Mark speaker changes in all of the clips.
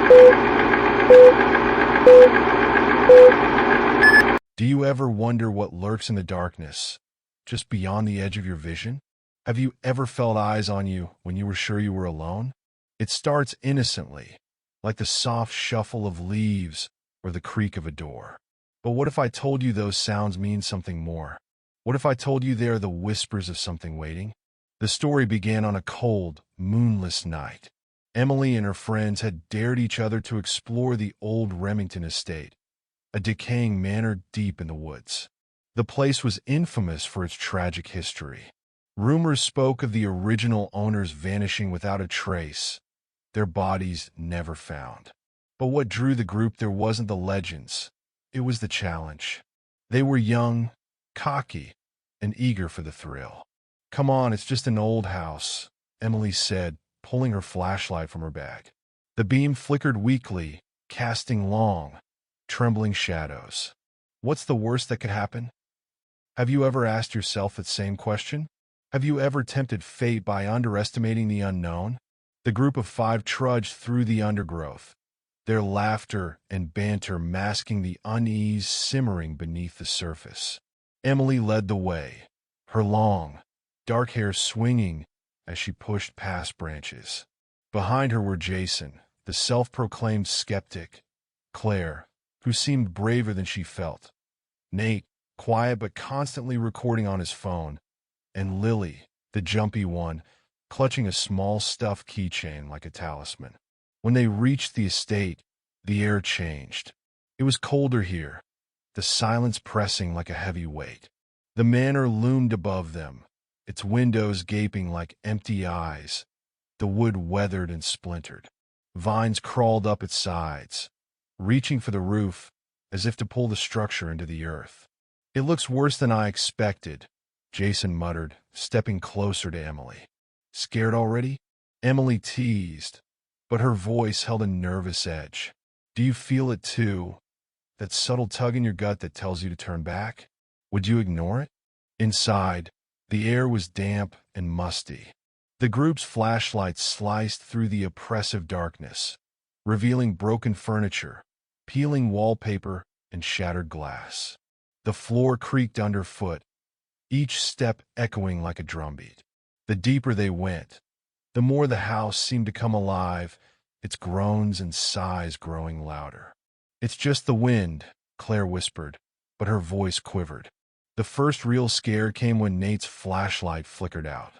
Speaker 1: Do you ever wonder what lurks in the darkness, just beyond the edge of your vision? Have you ever felt eyes on you when you were sure you were alone? It starts innocently, like the soft shuffle of leaves or the creak of a door. But what if I told you those sounds mean something more? What if I told you they are the whispers of something waiting? The story began on a cold, moonless night. Emily and her friends had dared each other to explore the old Remington estate, a decaying manor deep in the woods. The place was infamous for its tragic history. Rumors spoke of the original owners vanishing without a trace, their bodies never found. But what drew the group there wasn't the legends, it was the challenge. They were young, cocky, and eager for the thrill. "Come on, it's just an old house," Emily said, pulling her flashlight from her bag. The beam flickered weakly, casting long, trembling shadows. What's the worst that could happen? Have you ever asked yourself that same question? Have you ever tempted fate by underestimating the unknown? The group of five trudged through the undergrowth, their laughter and banter masking the unease simmering beneath the surface. Emily led the way, her long, dark hair swinging as she pushed past branches. Behind her were Jason, the self-proclaimed skeptic, Claire, who seemed braver than she felt, Nate, quiet but constantly recording on his phone, and Lily, the jumpy one, clutching a small stuffed keychain like a talisman. When they reached the estate, the air changed. It was colder here, the silence pressing like a heavy weight. The manor loomed above them, its windows gaping like empty eyes, the wood weathered and splintered. Vines crawled up its sides, reaching for the roof as if to pull the structure into the earth. "It looks worse than I expected," Jason muttered, stepping closer to Emily. "Scared already?" Emily teased, but her voice held a nervous edge. "Do you feel it too? That subtle tug in your gut that tells you to turn back? Would you ignore it?" Inside, the air was damp and musty. The group's flashlights sliced through the oppressive darkness, revealing broken furniture, peeling wallpaper, and shattered glass. The floor creaked underfoot, each step echoing like a drumbeat. The deeper they went, the more the house seemed to come alive, its groans and sighs growing louder. "It's just the wind," Claire whispered, but her voice quivered. The first real scare came when Nate's flashlight flickered out.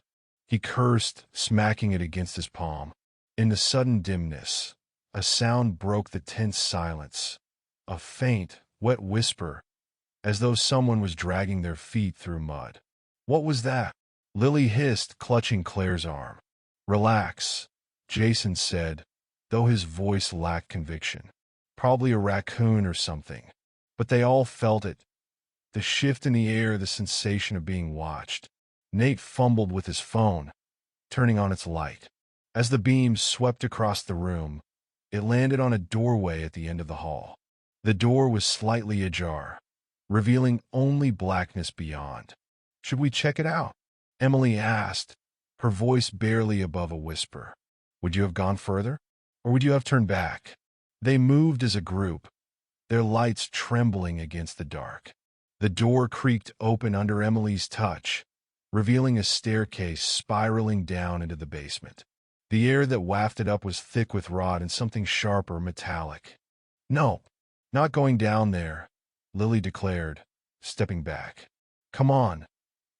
Speaker 1: He cursed, smacking it against his palm. In the sudden dimness, a sound broke the tense silence, a faint, wet whisper, as though someone was dragging their feet through mud. "What was that?" Lily hissed, clutching Claire's arm. "Relax," Jason said, though his voice lacked conviction. "Probably a raccoon or something." But they all felt it. The shift in the air, the sensation of being watched. Nate fumbled with his phone, turning on its light. As the beam swept across the room, it landed on a doorway at the end of the hall. The door was slightly ajar, revealing only blackness beyond. "Should we check it out?" Emily asked, her voice barely above a whisper. "Would you have gone further? Or would you have turned back?" They moved as a group, their lights trembling against the dark. The door creaked open under Emily's touch, revealing a staircase spiraling down into the basement. The air that wafted up was thick with rot and something sharper, metallic. "No, not going down there," Lily declared, stepping back. "Come on,"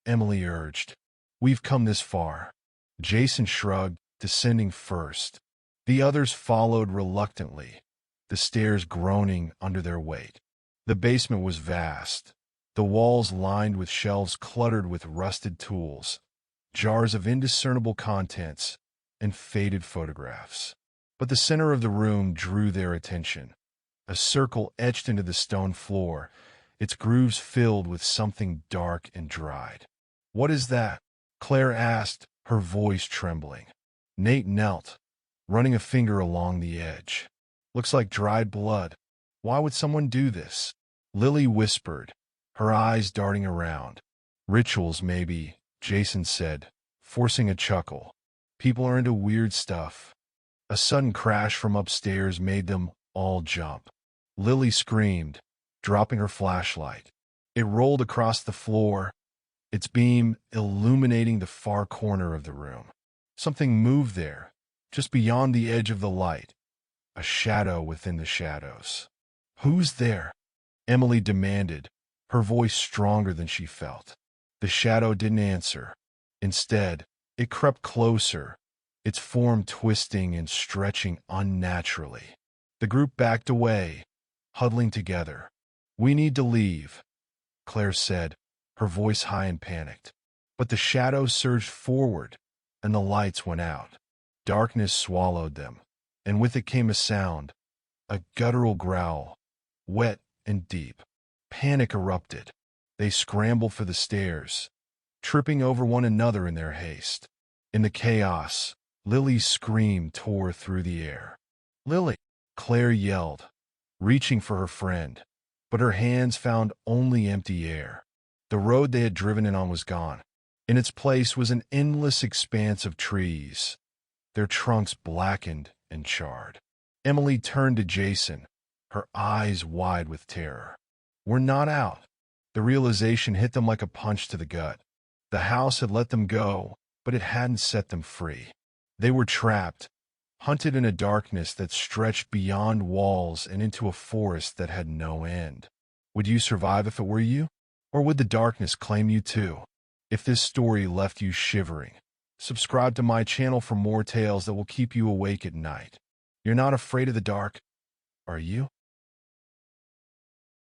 Speaker 1: Emily urged. "We've come this far." Jason shrugged, descending first. The others followed reluctantly, the stairs groaning under their weight. The basement was vast, the walls lined with shelves cluttered with rusted tools, jars of indiscernible contents, and faded photographs. But the center of the room drew their attention. A circle etched into the stone floor, its grooves filled with something dark and dried. "What is that?" Claire asked, her voice trembling. Nate knelt, running a finger along the edge. "Looks like dried blood. Why would someone do this?" Lily whispered, her eyes darting around. "Rituals, maybe," Jason said, forcing a chuckle. "People are into weird stuff." A sudden crash from upstairs made them all jump. Lily screamed, dropping her flashlight. It rolled across the floor, its beam illuminating the far corner of the room. Something moved there, just beyond the edge of the light, a shadow within the shadows. "Who's there?" Emily demanded, her voice stronger than she felt. The shadow didn't answer. Instead, it crept closer, its form twisting and stretching unnaturally. The group backed away, huddling together. "We need to leave," Claire said, her voice high and panicked. But the shadow surged forward, and the lights went out. Darkness swallowed them, and with it came a sound, a guttural growl, wet and deep. Panic erupted. They scrambled for the stairs, tripping over one another in their haste. In the chaos, Lily's scream tore through the air. "Lily!" Claire yelled, reaching for her friend, but her hands found only empty air. The road they had driven in on was gone. In its place was an endless expanse of trees, their trunks blackened and charred. Emily turned to Jason, her eyes wide with terror. "We're not out." The realization hit them like a punch to the gut. The house had let them go, but it hadn't set them free. They were trapped, hunted in a darkness that stretched beyond walls and into a forest that had no end. Would you survive if it were you? Or would the darkness claim you too? If this story left you shivering, subscribe to my channel for more tales that will keep you awake at night. You're not afraid of the dark, are you?